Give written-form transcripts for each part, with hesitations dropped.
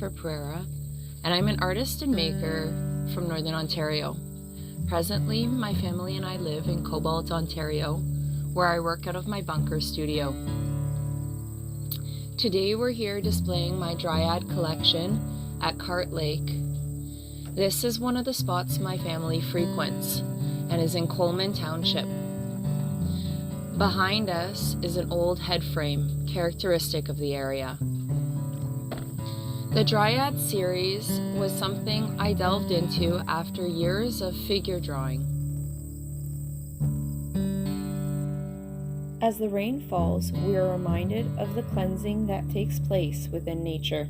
Jennifer Pereira, and I'm an artist and maker from Northern Ontario. Presently, my family and I live in Cobalt, Ontario, where I work out of my bunker studio. Today we're here displaying my Dryad collection at Cart Lake. This is one of the spots my family frequents and is in Coleman Township. Behind us is an old head frame, characteristic of the area. The Dryad series was something I delved into after years of figure drawing. As the rain falls, we are reminded of the cleansing that takes place within nature.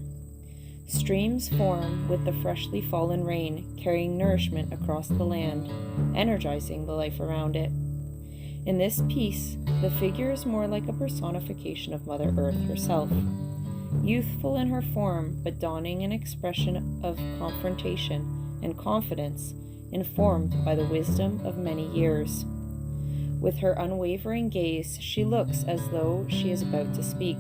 Streams form with the freshly fallen rain, carrying nourishment across the land, energizing the life around it. In this piece, the figure is more like a personification of Mother Earth herself, youthful in her form, but donning an expression of confrontation and confidence, informed by the wisdom of many years. With her unwavering gaze, she looks as though she is about to speak.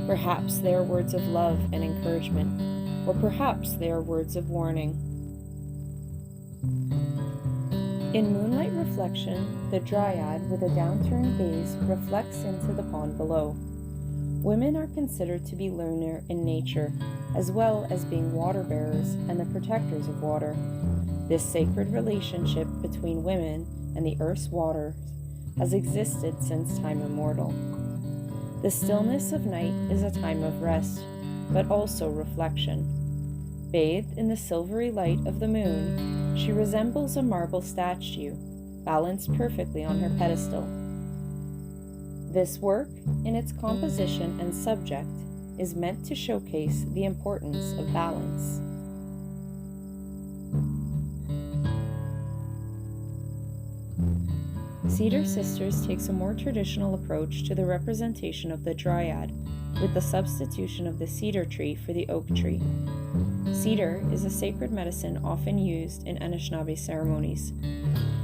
Perhaps they are words of love and encouragement, or perhaps they are words of warning. In moonlight reflection, the Dryad, with a downturned gaze, reflects into the pond below. Women are considered to be lunar in nature, as well as being water bearers and the protectors of water. This sacred relationship between women and the earth's waters has existed since time immemorial. The stillness of night is a time of rest, but also reflection. Bathed in the silvery light of the moon, she resembles a marble statue, balanced perfectly on her pedestal. This work, in its composition and subject, is meant to showcase the importance of balance. Cedar Sisters takes a more traditional approach to the representation of the Dryad, with the substitution of the cedar tree for the oak tree. Cedar is a sacred medicine often used in Anishinaabe ceremonies.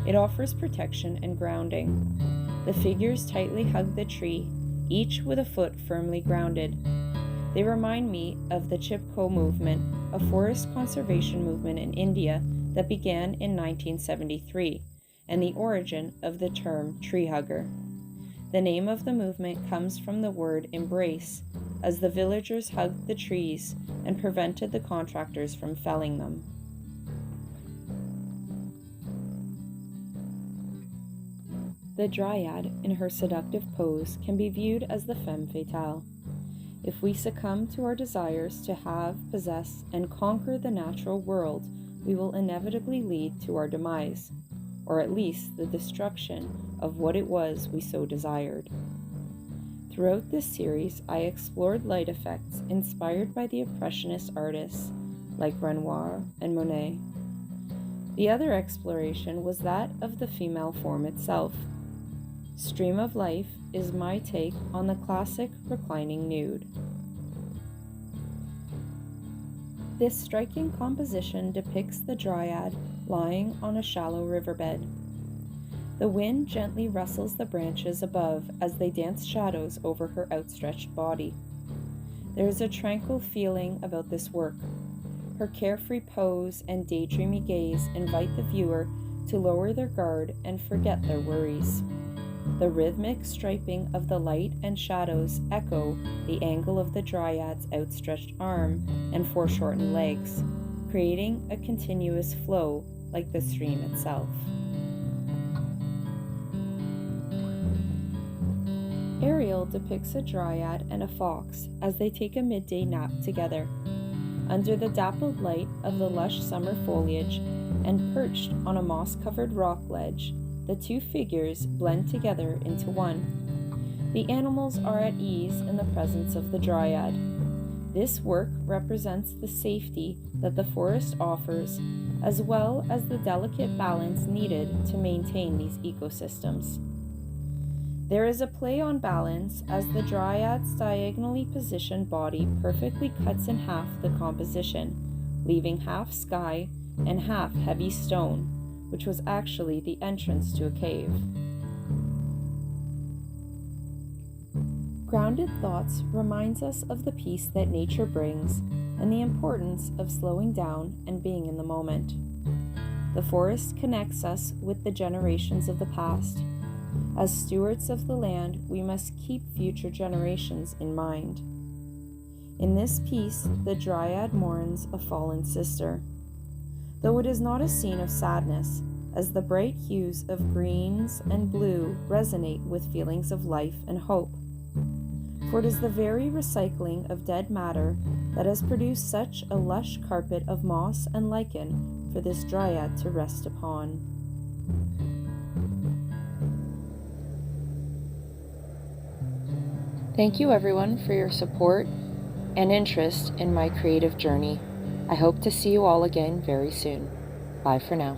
It offers protection and grounding. The figures tightly hug the tree, each with a foot firmly grounded. They remind me of the Chipko movement, a forest conservation movement in India that began in 1973, and the origin of the term tree hugger. The name of the movement comes from the word embrace, as the villagers hugged the trees and prevented the contractors from felling them. The Dryad, in her seductive pose, can be viewed as the femme fatale. If we succumb to our desires to have, possess, and conquer the natural world, we will inevitably lead to our demise, or at least the destruction of what it was we so desired. Throughout this series, I explored light effects inspired by the Impressionist artists like Renoir and Monet. The other exploration was that of the female form itself. Stream of Life is my take on the classic reclining nude. This striking composition depicts the Dryad lying on a shallow riverbed. The wind gently rustles the branches above as they dance shadows over her outstretched body. There is a tranquil feeling about this work. Her carefree pose and daydreamy gaze invite the viewer to lower their guard and forget their worries. The rhythmic striping of the light and shadows echo the angle of the Dryad's outstretched arm and foreshortened legs, creating a continuous flow like the stream itself. Ariel depicts a Dryad and a fox as they take a midday nap together. Under the dappled light of the lush summer foliage and perched on a moss-covered rock ledge, the two figures blend together into one. The animals are at ease in the presence of the Dryad. This work represents the safety that the forest offers, as well as the delicate balance needed to maintain these ecosystems. There is a play on balance as the Dryad's diagonally positioned body perfectly cuts in half the composition, leaving half sky and half heavy stone, which was actually the entrance to a cave. Grounded Thoughts reminds us of the peace that nature brings and the importance of slowing down and being in the moment. The forest connects us with the generations of the past. As stewards of the land, we must keep future generations in mind. In this piece, the Dryad mourns a fallen sister, though it is not a scene of sadness, as the bright hues of greens and blue resonate with feelings of life and hope. For it is the very recycling of dead matter that has produced such a lush carpet of moss and lichen for this Dryad to rest upon. Thank you everyone for your support and interest in my creative journey. I hope to see you all again very soon. Bye for now.